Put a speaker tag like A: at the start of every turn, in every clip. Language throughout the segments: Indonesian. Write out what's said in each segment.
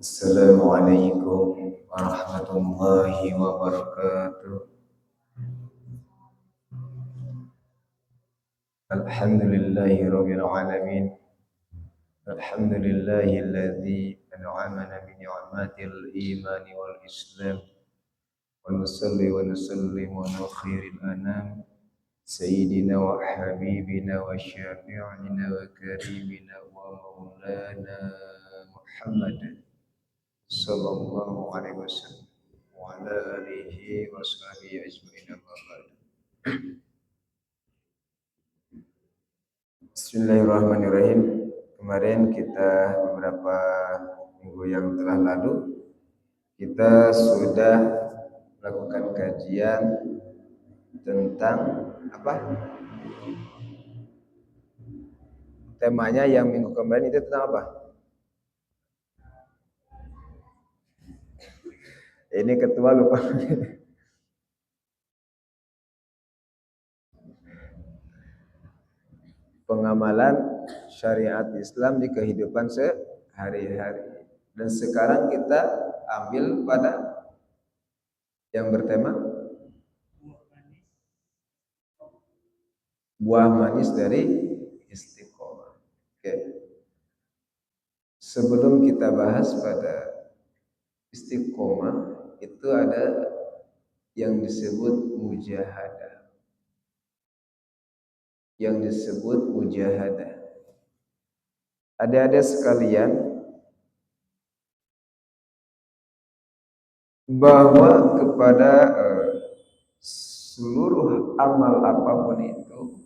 A: Assalamualaikum warahmatullahi wabarakatuh. Alhamdulillahi rabbil alamin. Alhamdulillahilladzi an'amana bi ni'matil imani wal islam. Wa nusalli wa nusallimu ala khairil anam sayyidina wa habibina wa syafi'ina wa karimina wa maulana Muhammad sallallahu alaihi wasallam wa ala alihi wa sahbihi ajma'in amma ba'd. Bismillahirrahmanirrahim. Kemarin kita beberapa minggu yang telah lalu kita sudah melakukan kajian tentang apa? Temanya yang minggu kemarin itu tentang apa? Ini ketua lupa. Pengamalan syariat Islam di kehidupan sehari-hari. Dan sekarang kita ambil pada yang bertema buah manis dari istiqomah. Oke. Sebelum kita bahas pada istiqomah, itu ada yang disebut mujahadah. Adik-adik sekalian, bahwa kepada seluruh amal apapun itu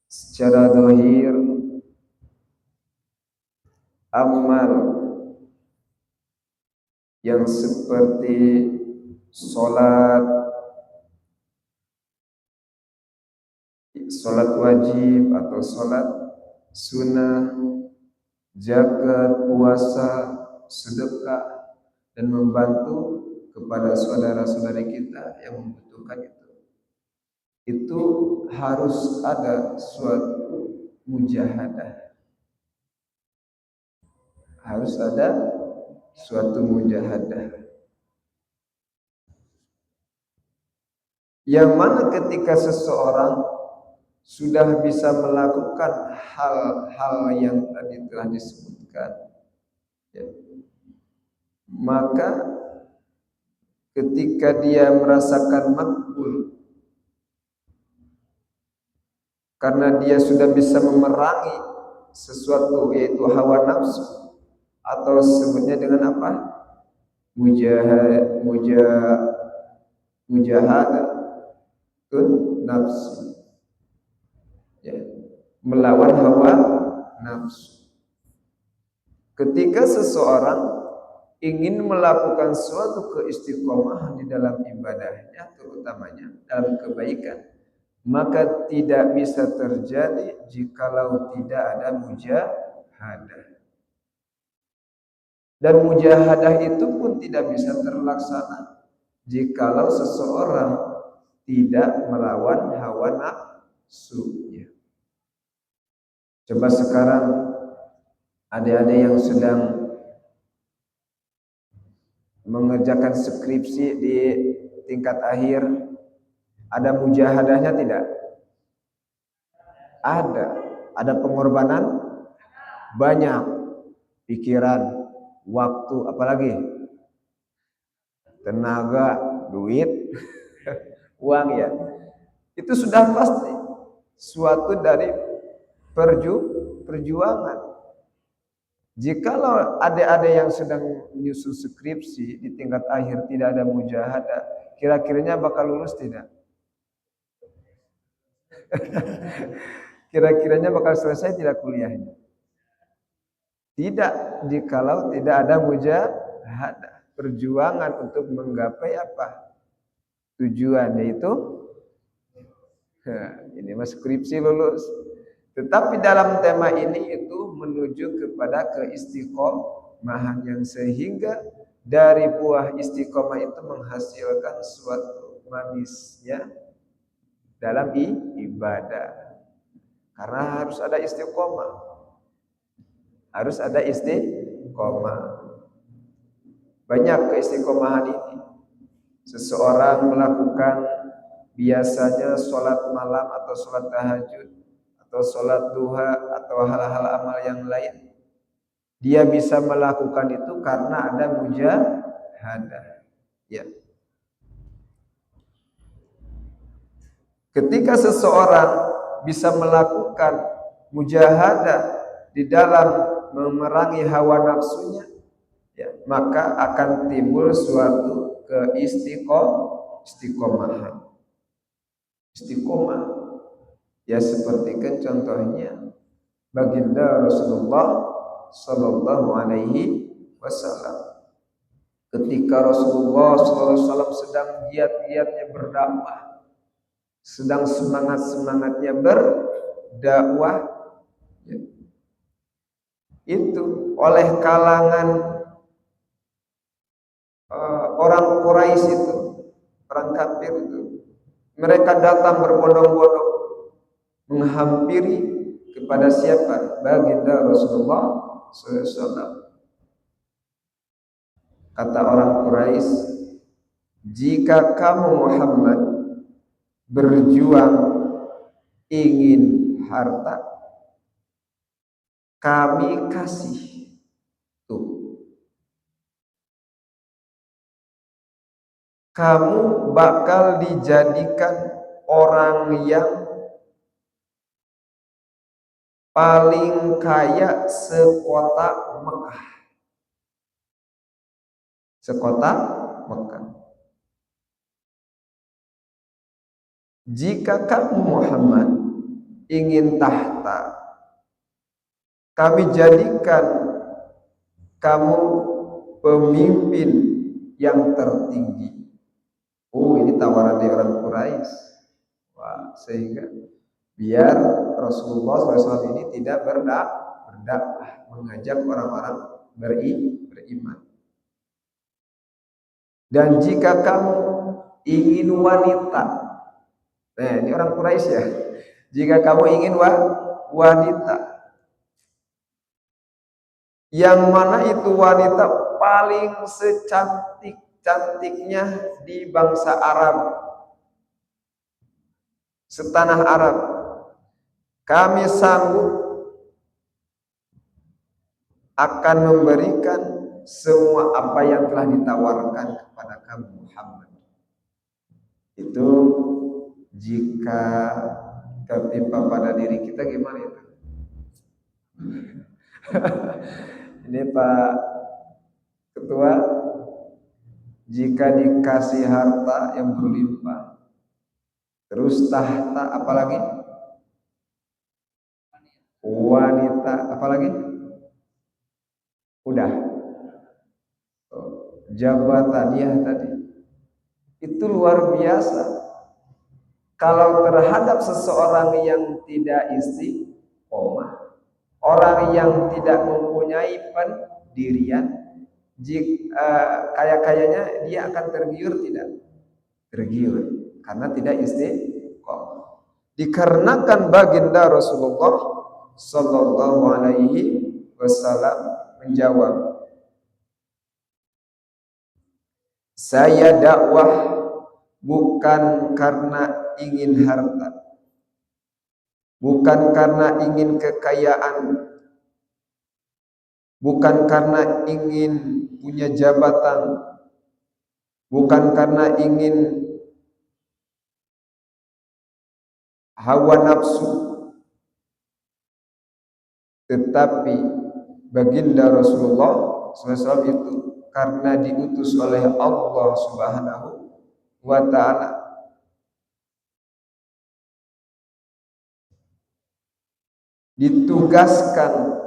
A: secara zahir, amal yang seperti sholat wajib atau sholat sunnah, zakat, puasa, sedekah, dan membantu kepada saudara-saudari kita yang membutuhkan itu harus ada suatu mujahadah. Yang mana ketika seseorang sudah bisa melakukan hal-hal yang tadi telah disebutkan, ya, maka ketika dia merasakan makbul karena dia sudah bisa memerangi sesuatu, yaitu hawa nafsu, atau sebutnya dengan apa? Mujahadah nafsi, ya, melawan hawa nafsu. Ketika seseorang ingin melakukan suatu keistiqomahan di dalam ibadahnya, terutamanya dalam kebaikan, maka tidak bisa terjadi jikalau tidak ada mujahadah. Dan mujahadah itu pun tidak bisa terlaksana jikalau seseorang tidak melawan hawa nafsunya. Coba sekarang adik-adik yang sedang mengerjakan skripsi di tingkat akhir, ada mujahadahnya tidak? Ada pengorbanan banyak, pikiran, waktu, apalagi tenaga, duit, uang, ya. Itu sudah pasti suatu dari perjuangan. Jikalau adik-adik yang sedang menyusun skripsi di tingkat akhir tidak ada mujahadah, kira-kiranya bakal lulus tidak? Kira-kiranya bakal selesai tidak kuliahnya? Tidak, jikalau tidak ada mujahadah, perjuangan untuk menggapai apa? Tujuan, yaitu ini mas skripsi lulus. Tetapi dalam tema ini itu menuju kepada keistiqomahan yang sehingga dari buah istiqomah itu menghasilkan suatu manisnya dalam ibadah. Karena harus ada istiqomah. Banyak keistiqomahan ini. Seseorang melakukan biasanya sholat malam atau sholat tahajud atau sholat duha atau hal-hal amal yang lain. Dia bisa melakukan itu karena ada mujahadah. Ya. Ketika seseorang bisa melakukan mujahadah di dalam memerangi hawa nafsunya, ya, maka akan timbul suatu keistiqomahan. Istiqomah, ya seperti kan contohnya baginda Rasulullah Sallallahu Alaihi Wasallam. Ketika Rasulullah Sallallahu Alaihi Wasallam sedang giat-giatnya berdakwah, sedang semangat-semangatnya berdakwah, ya, itu oleh kalangan orang Quraisy itu, orang kafir itu, mereka datang berbondong-bondong menghampiri kepada siapa? Baginda Rasulullah SAW. Kata orang Quraisy, jika kamu Muhammad berjuang ingin harta, kami kasih. Tuh. Kamu bakal dijadikan orang yang paling kaya sekota Mekah. Sekota Mekah. Jika kamu Muhammad ingin tahta, kami jadikan kamu pemimpin yang tertinggi. Oh, ini tawaran dari orang Quraisy. Wah, sehingga biar Rasulullah SAW ini tidak berdakwah, mengajak orang-orang beriman. Dan jika kamu ingin wanita, nah ini orang Quraisy ya. Jika kamu ingin wanita, yang mana itu wanita paling secantik-cantiknya di bangsa Arab, setanah Arab, kami sanggup akan memberikan semua apa yang telah ditawarkan kepada kamu Muhammad. Itu jika tertimpa pada diri kita gimana itu? Ini Pak Ketua, jika dikasih harta yang berlimpah, terus tahta, apalagi wanita, apalagi udah jabatan ya tadi, itu luar biasa. Kalau terhadap seseorang yang tidak istiqomah, orang yang tidak mempunyai pendirian, kayaknya dia akan tergiur tidak? Tergiur karena tidak istiqomah. Dikarenakan baginda Rasulullah Sallallahu Alaihi Wasallam menjawab, saya dakwah bukan karena ingin harta, bukan karena ingin kekayaan, bukan karena ingin punya jabatan, bukan karena ingin hawa nafsu, tetapi baginda Rasulullah SAW itu karena diutus oleh Allah Subhanahu wa Ta'ala ditugaskan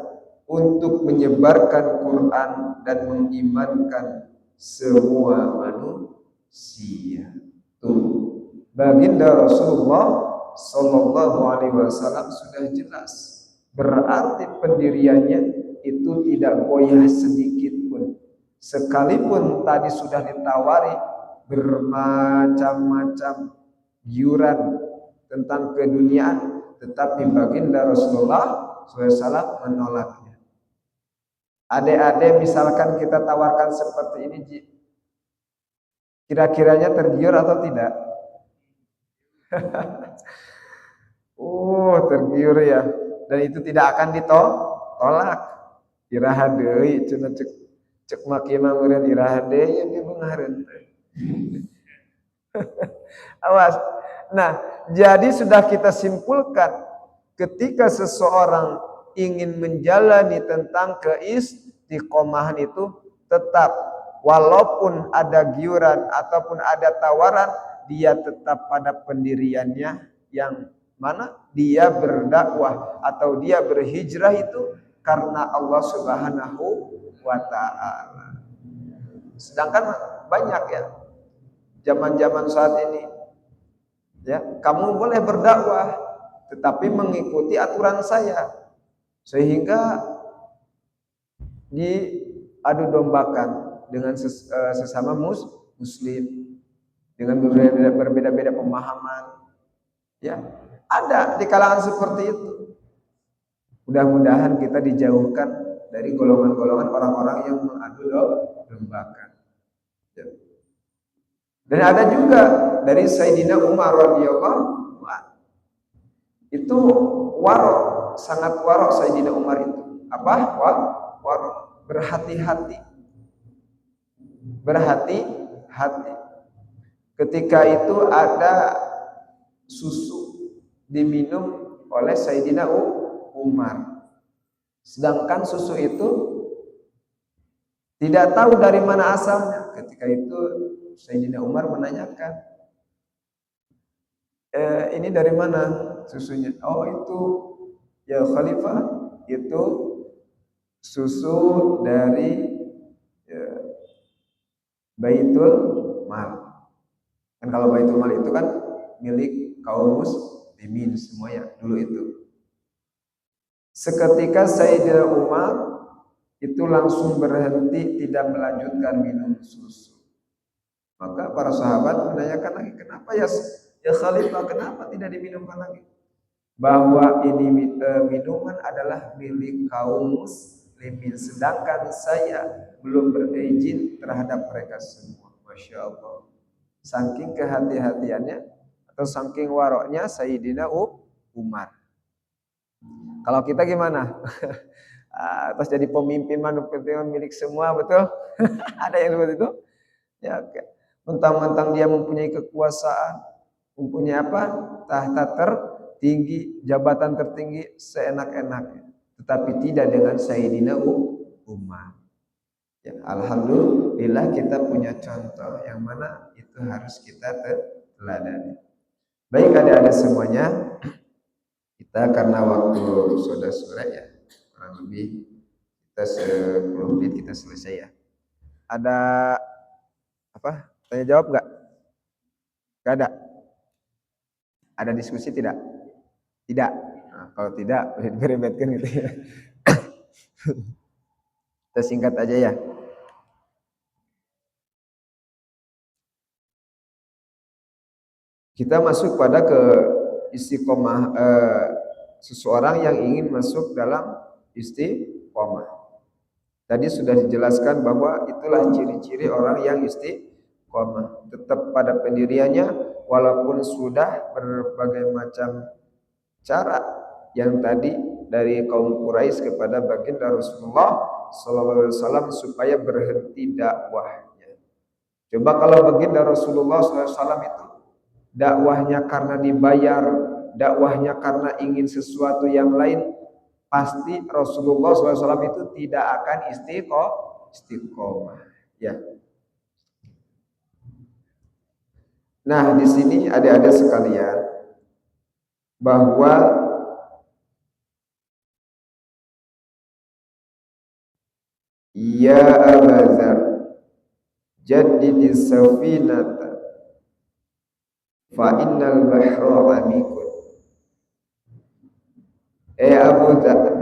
A: untuk menyebarkan Quran dan mengimankan semua manusia. Tuh, baginda Rasulullah Sallallahu Alaihi Wasallam sudah jelas, berarti pendiriannya itu tidak goyah sedikit pun. Sekalipun tadi sudah ditawari bermacam-macam giuran tentang keduniaan, tetapi baginda Rasulullah SAW menolaknya.
B: Adik-adik misalkan kita tawarkan seperti ini, kira-kiranya tergiur atau tidak? Oh, tergiur ya. Dan itu tidak akan ditolak. Iraha deui cenah cek cek maki mah meureun iraha deui ya ge beungareun. Awas. Nah, jadi sudah kita simpulkan ketika seseorang ingin menjalani tentang keistiqomahan itu tetap walaupun ada giuran ataupun ada tawaran, dia tetap pada pendiriannya yang mana dia berdakwah atau dia berhijrah itu karena Allah Subhanahu wa taala. Sedangkan banyak ya zaman-zaman saat ini ya, kamu boleh berdakwah tetapi mengikuti aturan saya sehingga diadu dombakan dengan sesama muslim dengan berbeda-beda pemahaman ya, ada di kalangan seperti itu. Mudah-mudahan kita dijauhkan dari golongan-golongan orang-orang yang mengadu dombakan ya. Dan ada juga dari Sayyidina Umar radhiyallahu anhu. Itu waro, sangat waro Sayyidina Umar itu. Apa? Waro, berhati-hati. Berhati-hati. Ketika itu ada susu diminum oleh Sayyidina Umar. Sedangkan susu itu tidak tahu dari mana asalnya. Ketika itu Sayyidina Umar menanyakan, ini dari mana susunya? Oh itu ya Khalifah, itu susu dari ya, Baitul Mal. Kan kalau Baitul Mal itu kan milik kaum muslimin semua ya dulu itu. Seketika Sayyidina Umar itu langsung berhenti tidak melanjutkan minum susu. Maka para sahabat menanyakan lagi, kenapa ya Khalifah, kenapa tidak diminumkan lagi? Bahwa ini minuman adalah milik kaum muslimin, sedangkan saya belum berizin terhadap mereka semua. Masya Allah. Saking kehati-hatiannya atau saking waroknya Sayyidina Umar. Kalau kita gimana? Terus jadi pemimpin manusia milik semua, betul? Ada yang seperti itu? Ya, mentang-mentang dia mempunyai kekuasaan, mempunyai apa? Tahta tertinggi, jabatan tertinggi seenak-enaknya. Tetapi tidak dengan Sayyidina Umar. Ya, alhamdulillah kita punya contoh yang mana itu harus kita teladani. Baik adik-adik semuanya, kita karena waktu sudah sore ya, kurang lebih kita 10 menit kita selesai ya. Ada apa? Tanya jawab nggak? Nggak ada. Ada diskusi tidak? Tidak. Nah, kalau tidak, berebetkan gitu ya. Kita singkat aja ya. Kita masuk pada ke istiqomah seseorang yang ingin masuk dalam istiqomah. Tadi sudah dijelaskan bahwa itulah ciri-ciri orang yang istiqomah, tetap pada pendiriannya walaupun sudah berbagai macam cara yang tadi dari kaum Quraisy kepada baginda Rasulullah sallallahu alaihi wasallam supaya berhenti dakwahnya. Coba kalau baginda Rasulullah sallallahu alaihi wasallam itu dakwahnya karena dibayar, dakwahnya karena ingin sesuatu yang lain, pasti Rasulullah SAW itu tidak akan istiqomah. Ya. Nah, di sini ada sekalian bahwa ya Abazar jaddidis safinata fa innal bahra amikun. Abu Dhar,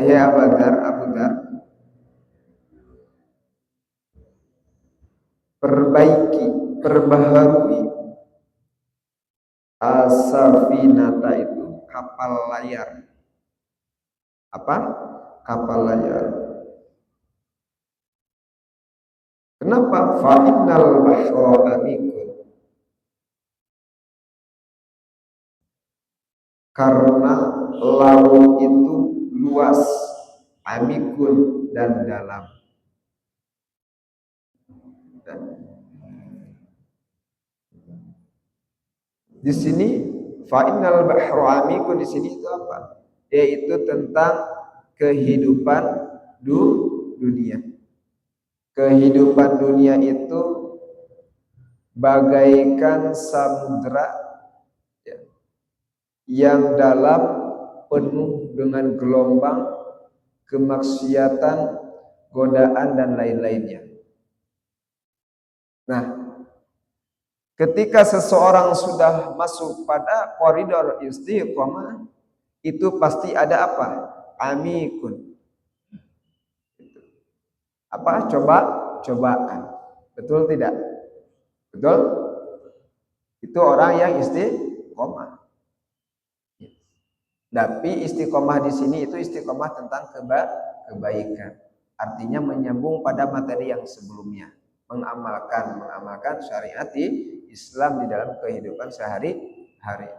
B: perbaharui asafinata itu kapal layar. Apa? Kapal layar. Kenapa? Fa innal bahra amikun. Karena laut itu luas, amikun dan dalam. Di sini fa innal bahra amikun, di sini itu apa? Yaitu tentang kehidupan dunia. Kehidupan dunia itu bagaikan samudra ya, yang dalam, penuh dengan gelombang, kemaksiatan, godaan dan lain-lainnya. Nah, ketika seseorang sudah masuk pada koridor istiqomah, itu pasti ada apa? Amikun. Apa? Cobaan. Betul tidak? Betul? Itu orang yang istiqomah. Tapi istiqomah di sini itu istiqomah tentang kebaikan. Artinya menyambung pada materi yang sebelumnya. Mengamalkan syariat Islam di dalam kehidupan sehari-hari.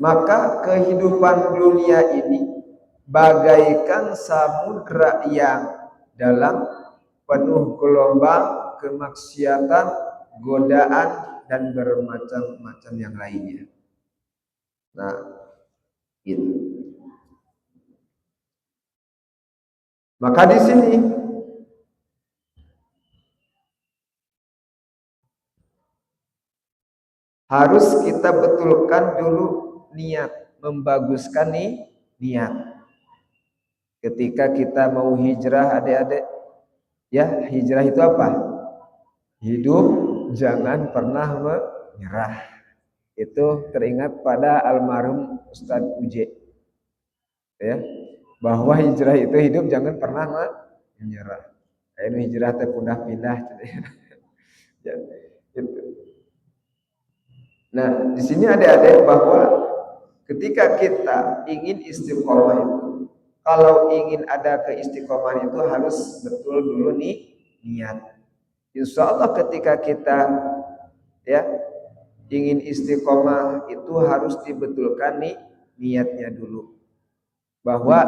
B: Maka kehidupan dunia ini bagaikan samudra yang dalam, penuh gelombang, kemaksiatan, godaan dan bermacam-macam yang lainnya. Nah, gitu. Maka di sini harus kita betulkan dulu niat, membaguskan niat. Ketika kita mau hijrah, adik-adik, ya, hijrah itu apa? Hidup jangan pernah menyerah. Itu teringat pada almarhum Ustadz Uje, ya, bahwa hijrah itu hidup jangan pernah menyerah. Ini hijrah terpindah-pindah. Ya, itu. Nah, di sini adik-adik bahwa ketika kita ingin istiqomah itu, kalau ingin ada keistiqomahan itu harus betul dulu niat. Insya Allah ketika kita ya ingin istiqomah itu harus dibetulkan niatnya dulu. Bahwa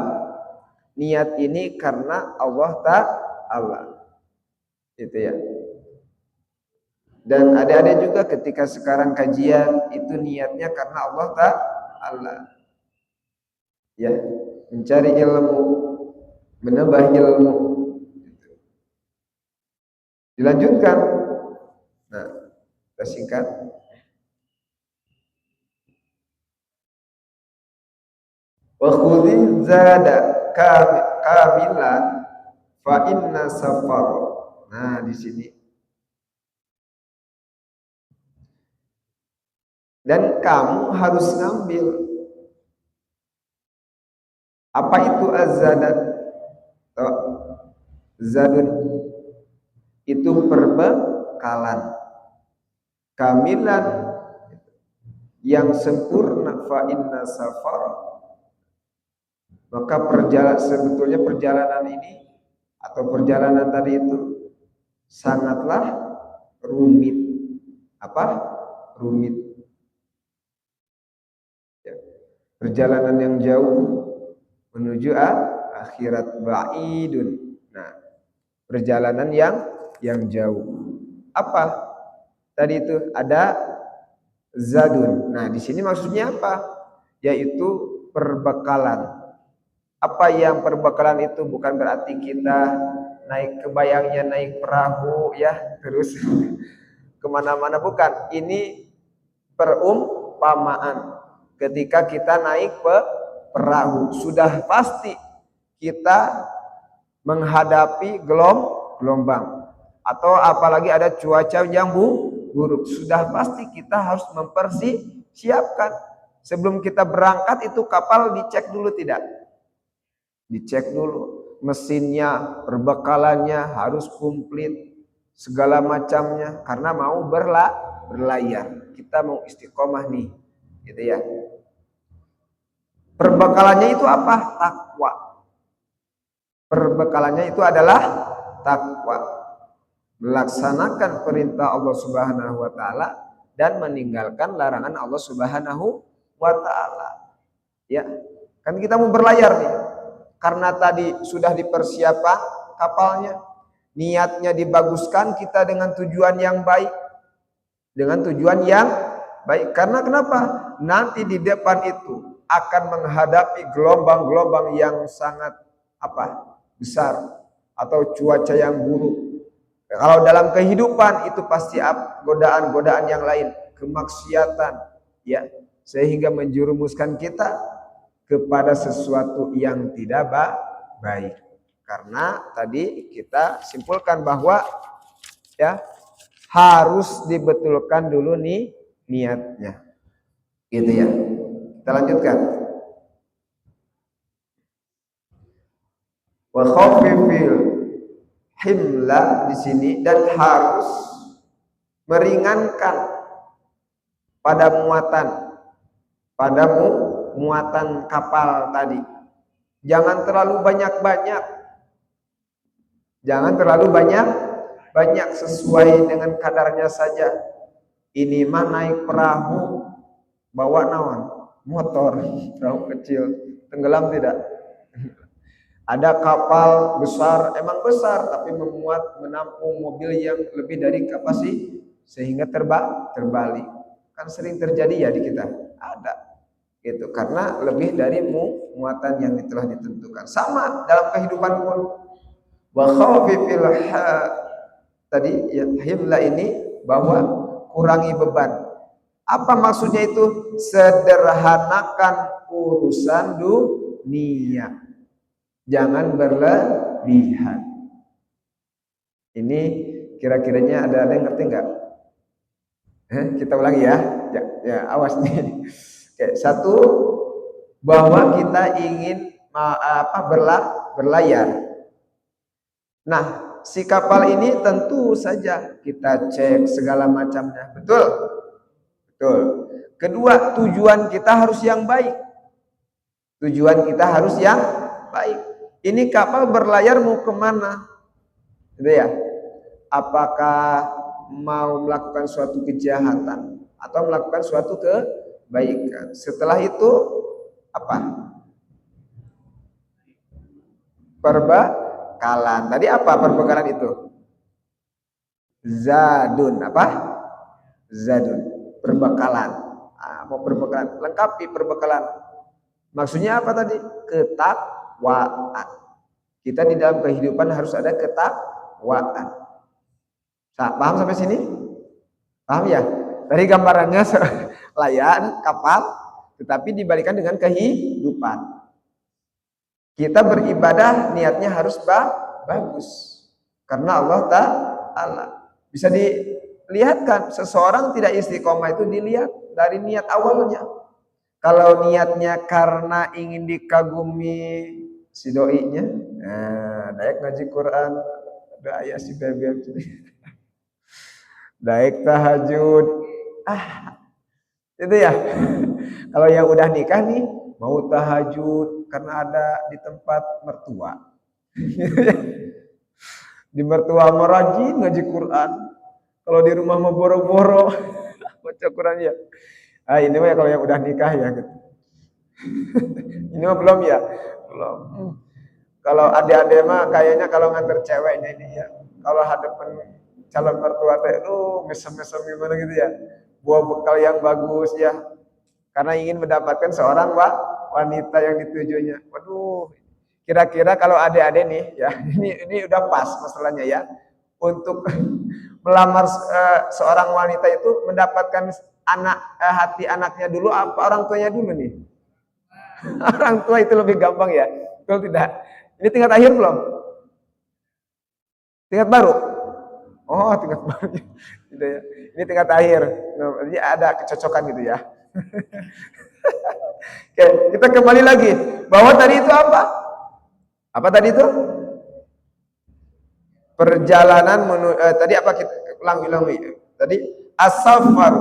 B: niat ini karena Allah Ta'ala. Itu ya. Dan ada juga ketika sekarang kajian itu niatnya karena Allah Ta'ala. Ya, mencari ilmu, menambah ilmu. Dilanjutkan. Nah, kita singkat. Wa khudhi zada kamilan fa inna safar. Nah, di sini. Dan kamu harus ngambil. Apa itu az-zadat? Zadun itu perbekalan. Kamilan yang sempurna, fa inna safar. Maka sebetulnya perjalanan ini atau perjalanan tadi itu sangatlah rumit. Apa? Rumit. Ya. Perjalanan yang jauh menuju akhirat, ba'idun. Nah, perjalanan yang jauh. Apa? Tadi itu ada zadun. Nah, di sini maksudnya apa? Yaitu perbekalan. Apa yang perbekalan itu bukan berarti kita naik, kebayangnya naik perahu ya terus kemana-mana, bukan. Ini perumpamaan. Ketika kita naik perahu, sudah pasti kita menghadapi gelombang atau apalagi ada cuaca yang buruk. Sudah pasti kita harus mempersiapkan. Sebelum kita berangkat itu kapal dicek dulu tidak? Dicek dulu mesinnya, perbekalannya harus komplit, segala macamnya, karena mau berlayar. Kita mau istiqomah nih, gitu ya. Perbekalannya itu apa? Takwa. Perbekalannya itu adalah takwa, melaksanakan perintah Allah Subhanahu wa taala dan meninggalkan larangan Allah Subhanahu wa taala. Ya, kan kita mau berlayar nih. Karena tadi sudah dipersiapkan kapalnya, niatnya dibaguskan kita dengan tujuan yang baik. Dengan tujuan yang baik. Karena kenapa? Nanti di depan itu akan menghadapi gelombang-gelombang yang sangat besar atau cuaca yang buruk. Kalau dalam kehidupan itu pasti godaan-godaan yang lain, kemaksiatan, ya, sehingga menjerumuskan kita kepada sesuatu yang tidak baik. Karena tadi kita simpulkan bahwa ya harus dibetulkan dulu nih niatnya. Gitu ya. Kita lanjutkan. Wa khaffifil himla di sini, dan harus meringankan pada muatan kapal tadi. Jangan terlalu banyak-banyak. Jangan terlalu banyak, sesuai dengan kadarnya saja. Ini mah naik perahu, bawa naon? Motor, perahu kecil, tenggelam tidak? Ada kapal besar, emang besar, tapi menampung mobil yang lebih dari kapasitas sehingga terbalik. Kan sering terjadi ya di kita. Ada. Gitu, karena lebih dari muatan yang telah ditentukan. Sama dalam kehidupan pun. Wa khafifil tadi ya, himla ini bahwa kurangi beban. Apa maksudnya itu? Sederhanakan urusan dunia. Jangan berlebihan. Ini kira-kiranya ada yang ngerti nggak? Kita ulangi ya. Ya, awas nih. Oke, satu, bahwa kita ingin berlayar. Nah, si kapal ini tentu saja kita cek segala macamnya. Betul? Betul. Kedua, tujuan kita harus yang baik. Tujuan kita harus yang baik. Ini kapal berlayar mau kemana? Gitu ya. Apakah mau melakukan suatu kejahatan atau melakukan suatu kebaikan? Setelah itu apa? Perbekalan. Tadi apa perbekalan itu? Zadun. Apa? Zadun. Perbekalan. Mau perbekalan. Lengkapi perbekalan. Maksudnya apa tadi? Ketakwaan. Kita di dalam kehidupan harus ada ketakwaan. Paham sampai sini? Paham ya? Tadi gambarannya layan, kapal, tetapi dibalikan dengan kehidupan. Kita beribadah niatnya harus bagus. Karena Allah Ta'ala. Bisa dilihatkan, seseorang tidak istiqomah itu dilihat dari niat awalnya. Kalau niatnya karena ingin dikagumi si doinya, daek ngaji Quran, ada ayat si bebek, daek tahajud, itu ya. Kalau yang udah nikah nih, mau tahajud karena ada di tempat mertua, di mertua mau rajin ngaji Quran, kalau di rumah mau boro-boro baca Quran ya. Ini mah ya kalau yang udah nikah ya gitu. Ini mah belum ya? Belum. Kalau adik-adik mah kayaknya kalau nganter ceweknya ini ya, kalau hadapan calon mertua teh mesem-mesem gimana gitu ya. Bawa bekal yang bagus ya. Karena ingin mendapatkan seorang wanita yang ditujunya. Waduh, kira-kira kalau adik-adik nih ya, ini udah pas masalahnya ya. Untuk melamar seorang wanita itu mendapatkan hati anaknya dulu apa orang tuanya dulu nih? Orang tua itu lebih gampang ya. Betul tidak? Ini tingkat akhir belum? Tingkat baru? Oh, tingkat baru. Gitu ya. Ini tingkat akhir. Jadi ada kecocokan gitu ya. Oke, kita kembali lagi. Bahwa tadi itu apa? Apa tadi itu? Perjalanan tadi apa kita ulangi. Tadi as-safar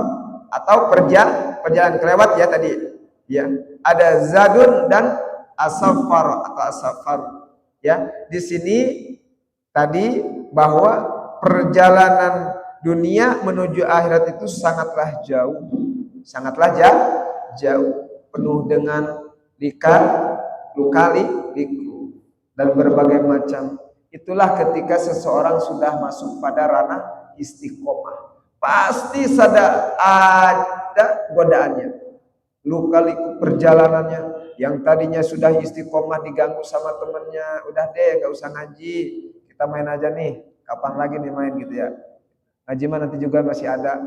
B: atau perjalanan kelewat ya tadi. Ya, ada zadun dan as-safar atau as-safar. Ya, di sini tadi bahwa perjalanan dunia menuju akhirat itu sangatlah jauh, jauh, penuh dengan liku dan berbagai macam. Itulah ketika seseorang sudah masuk pada ranah istiqomah, pasti ada godaannya, luka-liku perjalanannya. Yang tadinya sudah istiqomah diganggu sama temennya, udah deh gak usah ngaji, kita main aja nih, kapan lagi nih main gitu ya, ngaji mah nanti juga masih ada,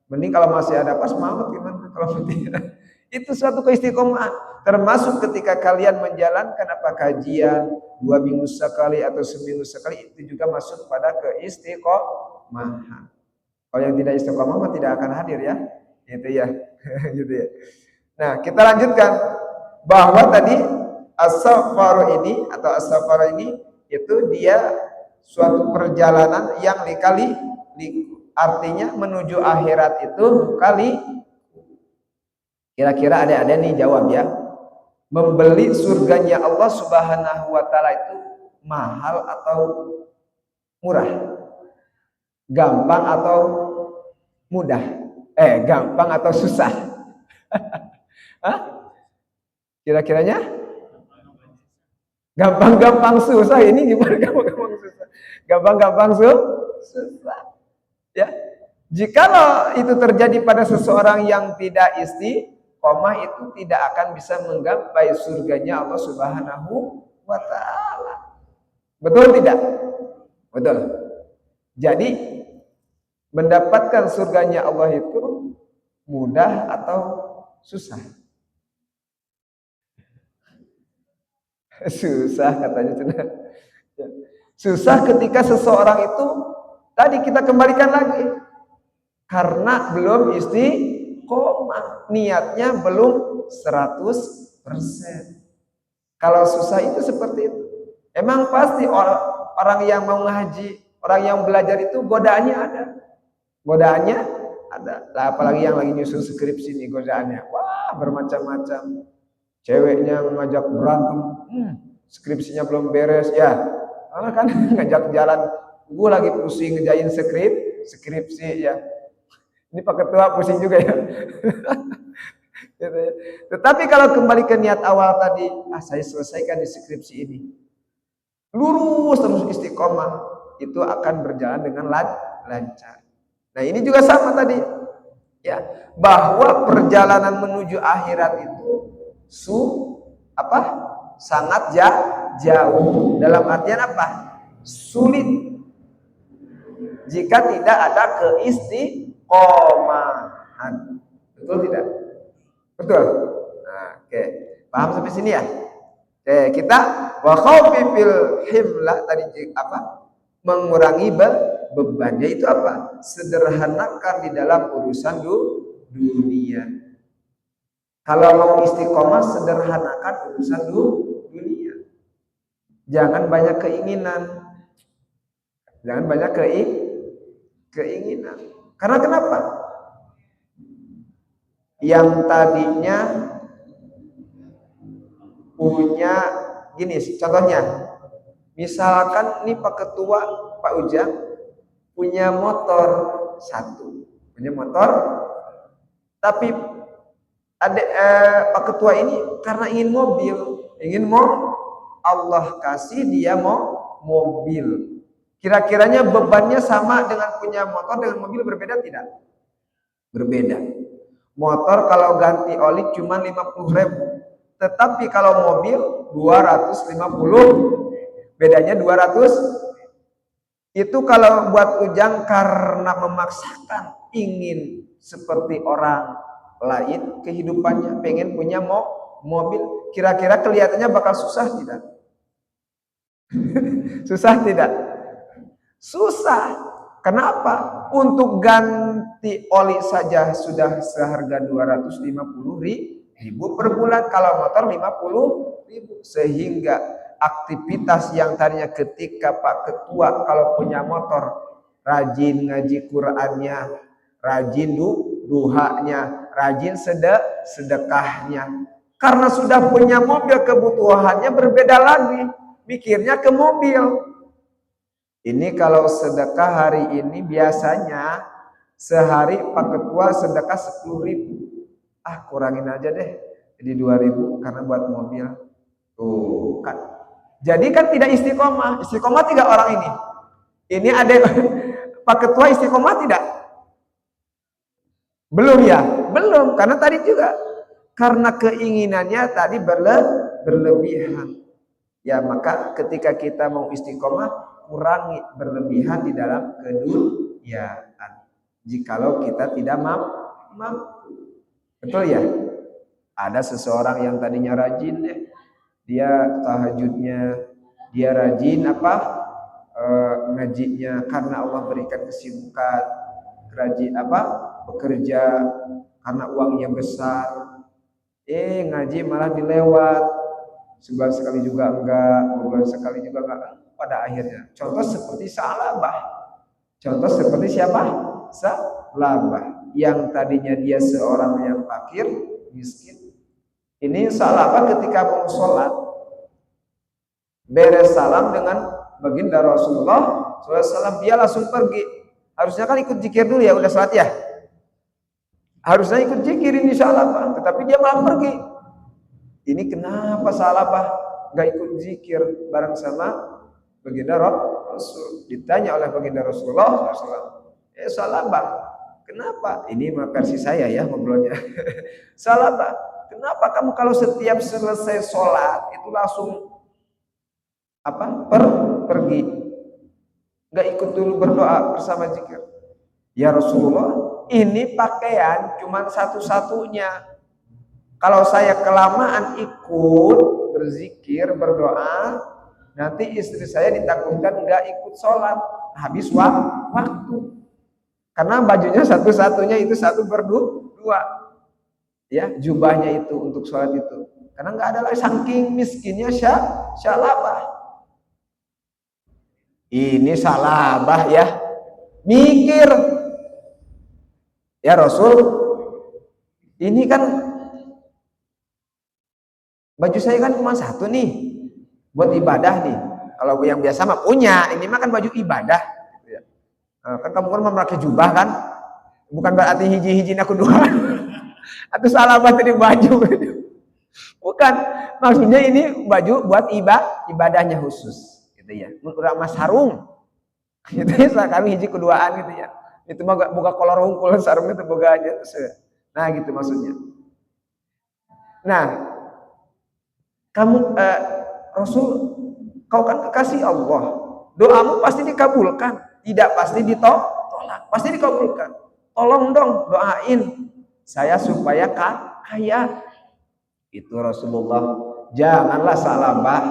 B: mending kalau masih ada pas maut gimana kalau tidak. Itu suatu keistiqomahan, termasuk ketika kalian menjalankan kajian 2 minggu sekali atau seminggu sekali, itu juga masuk pada keistiqomahan. Kalau yang tidak istiqomah mah tidak akan hadir ya, gitu ya. Gitu ya. Nah, kita lanjutkan bahwa tadi as-safar ini atau as-safar ini itu dia suatu perjalanan yang artinya menuju akhirat itu kali. Kira-kira ada nih jawab ya. Membeli surganya Allah Subhanahu wa taala itu mahal atau murah? Gampang atau mudah? Gampang atau susah? Hah? Kira-kiranya? Gampang-gampang susah, ini gimana gampang-gampang susah? Gampang-gampang susah. Ya. Jikalau itu terjadi pada seseorang yang tidak istiqomah, itu tidak akan bisa menggapai surganya Allah Subhanahu wa taala. Betul tidak? Betul. Jadi mendapatkan surganya Allah itu mudah atau susah? Susah katanya. Susah ketika seseorang itu tadi kita kembalikan lagi karena belum istiqomah, niatnya belum 100%. Kalau susah itu seperti itu. Emang pasti orang yang mau ngaji, orang yang belajar itu godaannya ada. Godaannya ada. Lah, apalagi yang lagi nyusun skripsi nih godaannya. Wah, bermacam-macam. Ceweknya ngajak berantem, skripsinya belum beres ya. Kan ngajak jalan, gue lagi pusing ngejain skripsi ya. Ini Pak Ketua pusing juga ya. Gitu ya. Tetapi kalau kembali ke niat awal tadi, saya selesaikan di skripsi ini, lurus terus istiqomah, itu akan berjalan dengan lancar. Nah, ini juga sama tadi ya, bahwa perjalanan menuju akhirat itu sangat jauh. Dalam artian apa? Sulit jika tidak ada keistiqomahan. Betul tidak? Betul. Nah, oke. Paham sampai sini ya? Oke, kita wa khaufi fil himlah tadi apa? Mengurangi bebannya itu apa? Sederhanakan di dalam urusan dunia. Kalau mau istiqomah, sederhanakan urusan dunia. Jangan banyak keinginan. Jangan banyak keinginan. Karena kenapa? Yang tadinya punya gini, contohnya, misalkan nih Pak Ketua, Pak Ujang punya motor 1, punya motor, tapi Pak Ketua ini karena ingin mobil, Allah kasih dia mobil. Kira-kiranya bebannya sama dengan punya motor dengan mobil, berbeda tidak? Berbeda. Motor kalau ganti oli cuma 50.000, tetapi kalau mobil 250, bedanya 200. Itu kalau buat Ujang karena memaksakan ingin seperti orang lain kehidupannya, pengen punya mobil, kira-kira kelihatannya bakal susah tidak? Susah tidak? Susah. Kenapa? Untuk ganti oli saja sudah seharga 250.000 per bulan, kalau motor 50.000. Sehingga aktivitas yang tadinya ketika Pak Ketua kalau punya motor rajin ngaji Qur'annya, rajin duhanya, rajin sedekahnya, karena sudah punya mobil kebutuhannya berbeda lagi, mikirnya ke mobil. Ini kalau sedekah hari ini biasanya sehari Pak Ketua sedekah 10.000. Ah, kurangin aja deh jadi 2.000 karena buat mobil. Tuh kan. Jadi kan tidak istiqomah. Istiqomah 3 orang ini. Ini ada Pak Ketua istiqomah tidak? Belum ya? Belum, karena tadi juga karena keinginannya tadi berlebihan. Ya, maka ketika kita mau istiqomah, kurangi berlebihan di dalam keduniaan. Jikalau kita tidak mampu. Betul ya? Ada seseorang yang tadinya rajin deh. Dia tahajudnya, dia rajin ngajinya karena Allah berikan kesibukan, rajin bekerja karena uangnya besar. Ngaji malah dilewat. Sebulan sekali juga enggak, 2 bulan sekali juga enggak. Pada akhirnya, contoh seperti Salabah. Contoh seperti siapa? Salabah. Yang tadinya dia seorang yang fakir, miskin. Ini Salabah ketika mau sholat, beres salam dengan baginda Rasulullah SAW, dia langsung pergi. Harusnya kan ikut zikir dulu ya, udah sholat ya. Harusnya ikut zikir ini Salabah, tetapi dia malah pergi. Ini kenapa Salabah gak ikut zikir bareng sama baginda Rasul? Ditanya oleh baginda Rasulullah SAW, Salabah, kenapa? Ini versi saya ya ngobrolnya. Salabah, kenapa kamu kalau setiap selesai sholat itu langsung pergi, gak ikut dulu berdoa bersama zikir? Ya Rasulullah, ini pakaian cuma satu-satunya. Kalau saya kelamaan ikut berzikir, berdoa, nanti istri saya ditakutkan nggak ikut sholat, habis waktu. Karena bajunya satu-satunya itu satu berdua, ya jubahnya itu untuk sholat itu. Karena nggak ada lagi, saking miskinnya Salabah. Ini Salabah ya, mikir, ya Rasul, ini kan baju saya kan cuma satu nih, buat ibadah nih. Kalau yang biasa mah punya, ini mah kan baju ibadah. Kan kamu kan memakai jubah kan, bukan berarti hiji-hiji aku dua. Atau Salabah tadi baju. Bukan, maksudnya ini baju buat ibadahnya khusus, gitu ya. Udah mas sarung, gitu ya. Kami hiji keduaan gitu ya. Itu mah buka kolor hungkul, sarung itu boga aja. Nah gitu maksudnya. Nah, kamu Rasul, kau kan kekasih Allah, doamu pasti dikabulkan, tidak pasti ditolak, pasti dikabulkan. Tolong dong doain saya supaya kaya. Itu Rasulullah. Janganlah Salabah,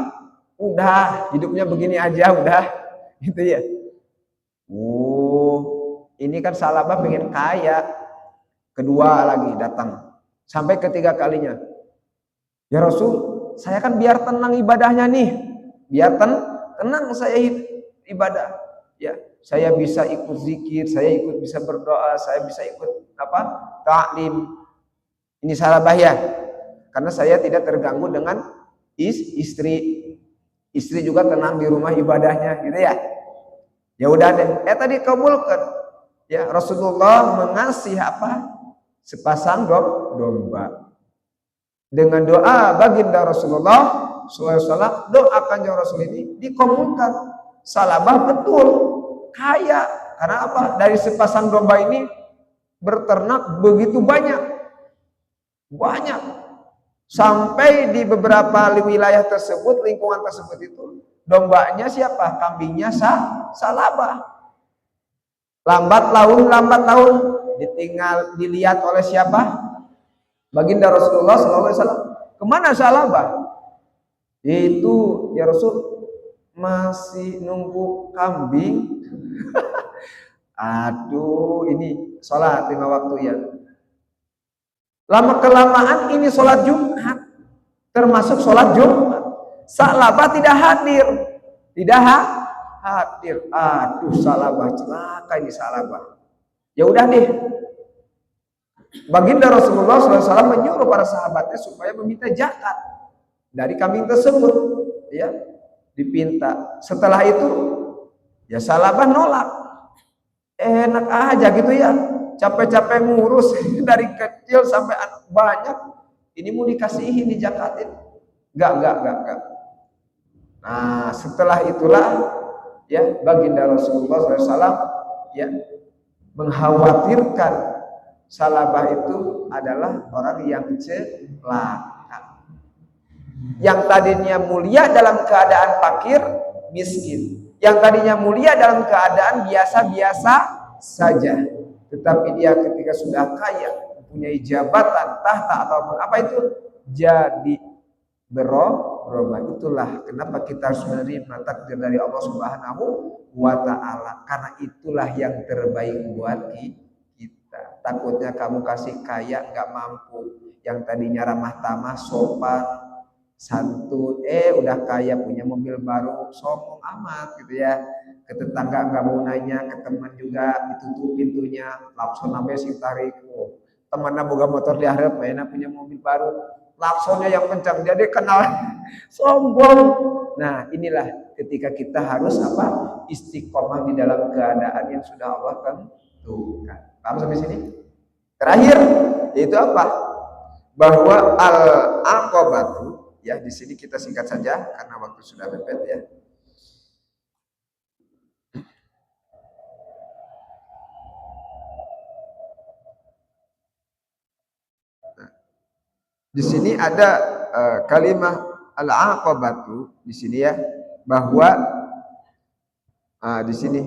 B: udah hidupnya begini aja udah, gitu ya. Ini kan Salabah pengen kaya. Kedua lagi datang, sampai ketiga kalinya, ya Rasul, saya kan biar tenang ibadahnya nih, biar tenang saya ibadah, ya saya bisa ikut zikir, saya bisa berdoa, saya bisa ikut taklim. Ini Salabah ya, karena saya tidak terganggu dengan istri juga tenang di rumah ibadahnya, gitu ya. Ya udah deh, tadi kabulkan, ya Rasulullah mengasih sepasang domba. Dengan doa baginda Rasulullah SAW, doakan ya Rasul ini dikabulkan. Salabah betul kaya, karena apa? Dari sepasang domba ini berternak begitu banyak, sampai di beberapa wilayah tersebut, lingkungan tersebut itu dombanya siapa? Kambingnya Salabah. Lambat laun ditinggal dilihat oleh siapa? Baginda Rasulullah SAW. Kemana Salabah? Itu ya Rasul, masih nunggu kambing. Aduh, ini sholat 5 waktu ya. Lama kelamaan ini sholat Jumat, termasuk sholat Jumat. Salabah tidak hadir. Aduh, Salabah, celaka ini Salabah. Ya udah deh, baginda Rasulullah SAW menyuruh para sahabatnya supaya meminta zakat dari kambing tersebut, ya dipinta. Setelah itu Ya salabah nolak. Enak aja gitu ya. Capek-capek ngurus dari kecil sampai banyak. Ini mau dikasihin, dijakatin. Enggak. Nah, setelah itulah ya baginda Rasulullah SAW ya mengkhawatirkan salabah itu adalah orang yang celaka. Yang tadinya mulia dalam keadaan fakir, miskin. Yang tadinya mulia dalam keadaan biasa-biasa saja. Tetapi dia ketika sudah kaya, mempunyai jabatan, tahta ataupun apa itu, jadi berubah. Itulah kenapa kita harus menerima takdir dari Allah Subhanahu wa Ta'ala, karena itulah yang terbaik buat kita. Takutnya kamu kasih kaya nggak mampu, yang tadinya ramah tamah, sopan, santun, udah kaya punya mobil baru, sombong amat gitu ya. Ke tetangga nggak mau nanya, ke teman juga ditutup pintunya, langsung sampai si tarik. Temannya boga motor diharap, enak punya mobil baru, laksonnya yang kencang, jadi kenal sombong. Nah, inilah ketika kita harus apa? Istiqomah di dalam keadaan yang sudah Allah tentukan. Paham sampai sini? Terakhir, yaitu apa? Bahwa al-aqabatu, ya di sini kita singkat saja karena waktu sudah mepet ya. Di sini ada kalimat al-aqabatu di sini ya, bahwa di sini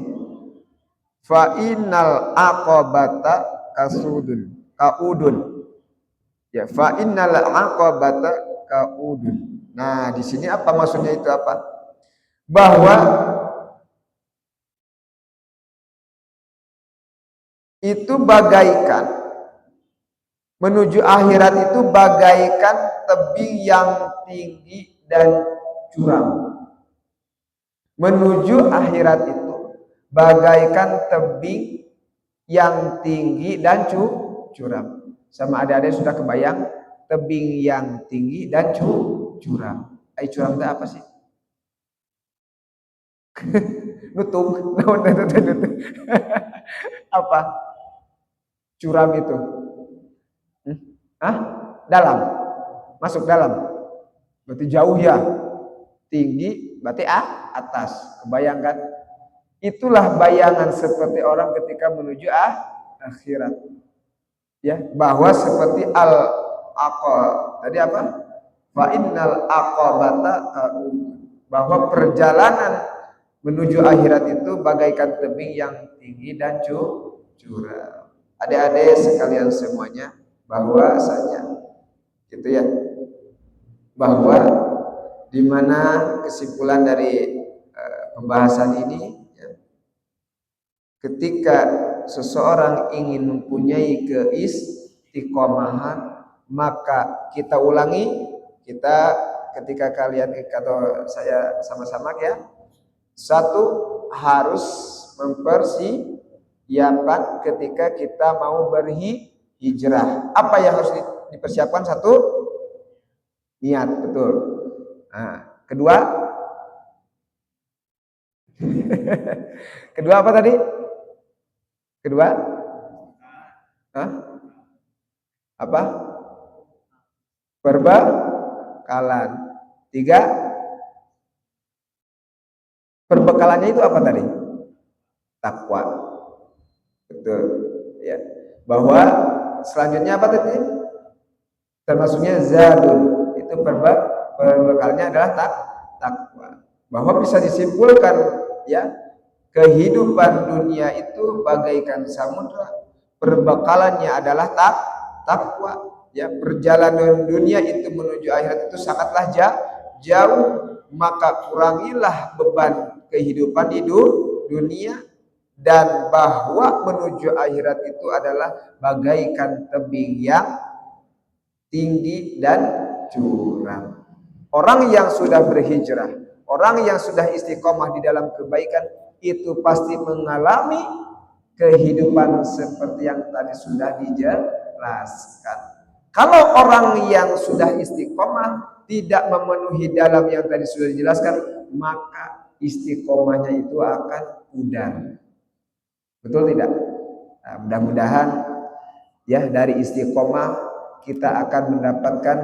B: fa innal aqabata kaudun. Ya, fa innal aqabata kaudun. Nah, di sini apa maksudnya itu apa? Bahwa itu bagaikan menuju akhirat itu bagaikan tebing yang tinggi dan curam. Menuju akhirat itu bagaikan tebing yang tinggi dan curam. Sama adik-adik sudah kebayang tebing yang tinggi dan curam. Curam itu apa sih? Nutung. Apa? Curam itu. Dalam. Masuk dalam. Berarti jauh ya. Tinggi berarti atas. Kebayangkan? Itulah bayangan seperti orang ketika menuju akhirat. Ya, bahwa seperti tadi apa? Fa innal aqabata bahwa perjalanan menuju akhirat itu bagaikan tebing yang tinggi dan curam. Adik-adik sekalian semuanya, bahwasanya gitu ya, bahwa di mana kesimpulan dari pembahasan ini ya, ketika seseorang ingin mempunyai keistiqomahan, maka kita ulangi, ketika kalian atau saya sama-sama ya, satu, harus mempersiapkan ketika kita mau berhijrah. Apa yang harus dipersiapkan? Satu, niat, betul. Nah, kedua apa tadi? Kedua, apa? Perbekalan. Tiga, perbekalannya itu apa tadi? Takwa. Betul. Ya. Bahwa selanjutnya apa tadi? Termasuknya zadul. Itu perbekalnya adalah takwa. Bahwa bisa disimpulkan ya, kehidupan dunia itu bagaikan samudra, perbekalannya adalah takwa. Ya, perjalanan dunia itu menuju akhirat itu sangatlah jauh, maka kurangilah beban kehidupan di dunia, dan bahwa menuju akhirat itu adalah bagaikan tebing yang tinggi dan curam. Orang yang sudah berhijrah, orang yang sudah istiqomah di dalam kebaikan itu pasti mengalami kehidupan seperti yang tadi sudah dijelaskan. Kalau orang yang sudah istiqomah tidak memenuhi dalam yang tadi sudah dijelaskan, maka istiqomahnya itu akan udar. Betul tidak? Nah, mudah-mudahan ya dari istiqomah kita akan mendapatkan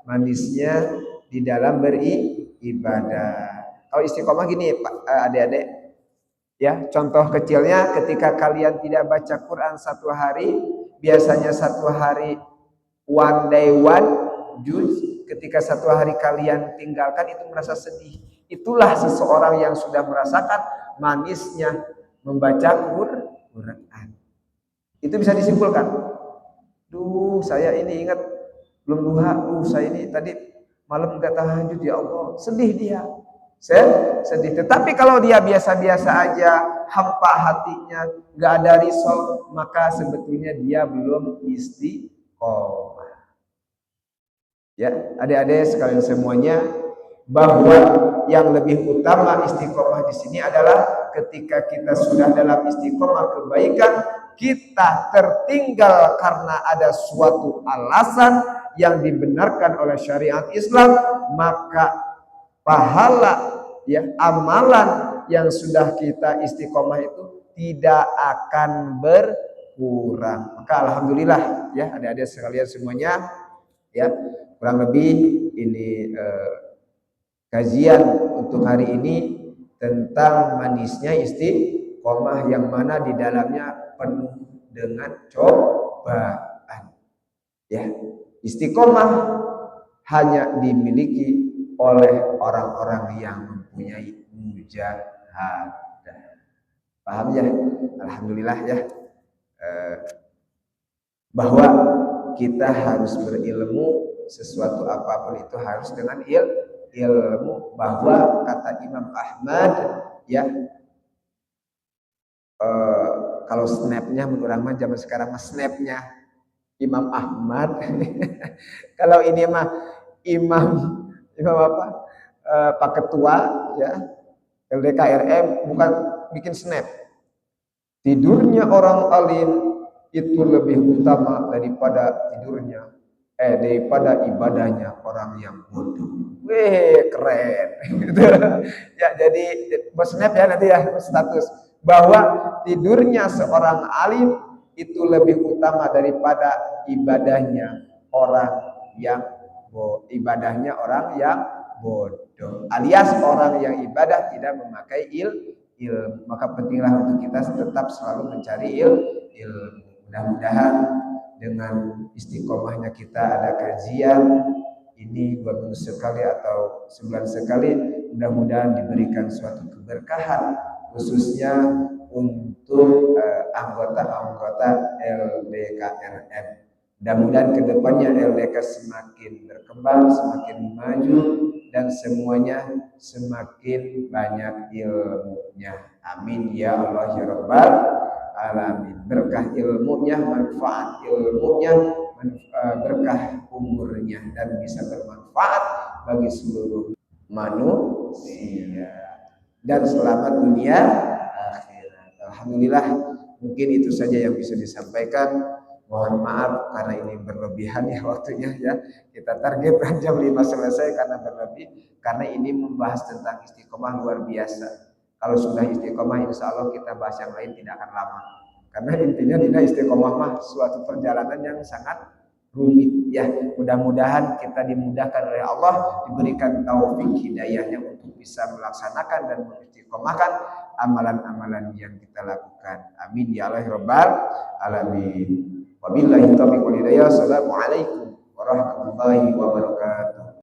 B: manisnya di dalam beribadah. Kalau istiqomah gini Pak, adik-adik, ya contoh kecilnya ketika kalian tidak baca Quran satu hari, biasanya satu hari one day one juz, ketika satu hari kalian tinggalkan itu merasa sedih. Itulah seseorang yang sudah merasakan manisnya membaca Quran. Itu bisa disimpulkan. Duh, saya ini ingat belum duha. Saya ini tadi malam enggak tahajud, ya Allah. Sedih dia. Saya sedih. Tetapi kalau dia biasa-biasa aja, hampa hatinya, enggak ada risau, maka sebetulnya dia belum istiqomah. Ya, adik-adik sekalian semuanya, bahwa yang lebih utama istiqomah di sini adalah ketika kita sudah dalam istiqomah kebaikan, kita tertinggal karena ada suatu alasan yang dibenarkan oleh syariat Islam, maka pahala ya amalan yang sudah kita istiqomah itu tidak akan berkurang. Maka alhamdulillah ya adik-adik sekalian semuanya, ya kurang lebih ini kajian untuk hari ini tentang manisnya istiqomah yang mana di dalamnya penuh dengan cobaan. Ya, istiqomah hanya dimiliki oleh orang-orang yang mempunyai mujahadah. Paham ya? Alhamdulillah ya. Bahwa kita harus berilmu, sesuatu apapun itu harus dengan ilmu, bahwa kata Imam Ahmad ya, kalau snapnya menurut mah zaman sekarang mah snapnya Imam Ahmad kalau ini mah imam apa, Pak Ketua ya LDKRM, bukan bikin snap. Tidurnya orang alim itu lebih utama daripada daripada ibadahnya orang yang bodoh. Wih, keren. Ya, jadi bos snap ya nanti ya status bahwa tidurnya seorang alim itu lebih utama daripada ibadahnya orang yang bodoh. Alias orang yang ibadah tidak memakai ilmu. Maka pentinglah untuk kita tetap selalu mencari ilmu. Mudah-mudahan dengan istiqomahnya kita ada kajian ini 2 minggu sekali atau sebulan sekali, mudah-mudahan diberikan suatu keberkahan khususnya untuk anggota-anggota LDKRM. Mudah-mudahan kedepannya LDK semakin berkembang, semakin maju, dan semuanya semakin banyak ilmunya. Amin ya Allah ya Rabbal alamin. Berkah ilmunya, manfaat ilmunya, berkah umurnya, dan bisa bermanfaat bagi seluruh manusia dan selamat dunia akhirat. Alhamdulillah, mungkin itu saja yang bisa disampaikan. Mohon maaf karena ini berlebihan ya waktunya ya. Kita targetkan jam 5 selesai karena berlebih, karena ini membahas tentang istiqomah luar biasa. Kalau sudah istiqomah, insya Allah kita bahas yang lain tidak akan lama. Karena intinya tidak istiqomah mah suatu perjalanan yang sangat rumit ya. Mudah-mudahan kita dimudahkan oleh Allah, diberikan taufik hidayahnya untuk bisa melaksanakan dan mengistiqomahkan amalan-amalan yang kita lakukan. Amin ya Allah rabbal alamin. Wabillahi taufiq wal hidayah. Assalamualaikum warahmatullahi wabarakatuh.